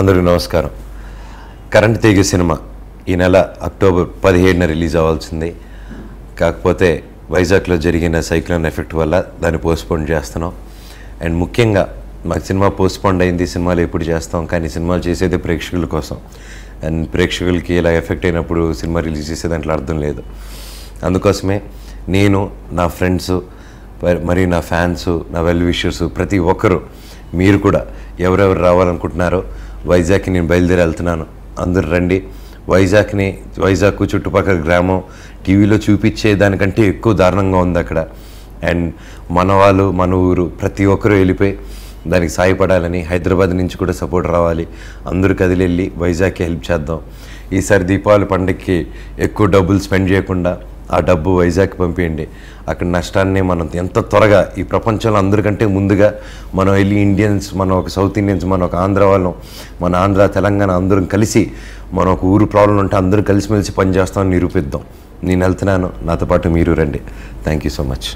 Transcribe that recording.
అందరికీ నమస్కారం. కరెంట్ తీగ సినిమా ఈ నెల అక్టోబర్ 17న రిలీజ్ అవ్వాల్సింది. కాకపోతే వైజాగ్లో జరిగిన సైక్లోన్ ఎఫెక్ట్ వల్ల దాన్ని పోస్ట్పోన్ చేస్తున్నాం. అండ్ ముఖ్యంగా మాకు సినిమా పోస్ట్పోన్ అయింది, సినిమాలు ఎప్పుడు చేస్తాం, కానీ సినిమాలు చేసేది ప్రేక్షకుల కోసం. అండ్ ప్రేక్షకులకి ఇలా ఎఫెక్ట్ అయినప్పుడు సినిమా రిలీజ్ చేసే దాంట్లో అర్థం లేదు. అందుకోసమే నేను, నా ఫ్రెండ్స్, మరియు నా ఫ్యాన్స్, నా వెల్ విషర్స్, ప్రతి ఒక్కరూ, మీరు కూడా ఎవరెవరు రావాలనుకుంటున్నారో వైజాగ్కి నేను బయలుదేరి వెళ్తున్నాను. అందరూ రండి. వైజాగ్ చుట్టుపక్కల గ్రామం టీవీలో చూపించే దానికంటే ఎక్కువ దారుణంగా ఉంది అక్కడ. అండ్ మన వాళ్ళు, మన ఊరు, ప్రతి ఒక్కరూ వెళ్ళిపోయి దానికి సాయపడాలని, హైదరాబాద్ నుంచి కూడా సపోర్ట్ రావాలి. అందరూ కదిలి వెళ్ళి వైజాగ్కి హెల్ప్ చేద్దాం. ఈసారి దీపావళి పండుగకి ఎక్కువ డబ్బులు స్పెండ్ చేయకుండా ఆ డబ్బు వైజాగ్కి పంపించండి. అక్కడ నష్టాన్ని మనం ఎంత త్వరగా, ఈ ప్రపంచంలో అందరికంటే ముందుగా మనం వెళ్ళి ఇండియన్స్, మనం ఒక సౌత్ ఇండియన్స్, మనం ఒక ఆంధ్ర వాళ్ళం, మన ఆంధ్ర తెలంగాణ అందరం కలిసి మనం ఒక ఊరు ప్రాబ్లం ఉంటే అందరూ కలిసిమెలిసి పనిచేస్తామని నిరూపిద్దాం. నేను వెళ్తున్నాను, నాతో పాటు మీరు రండి. Thank you so much.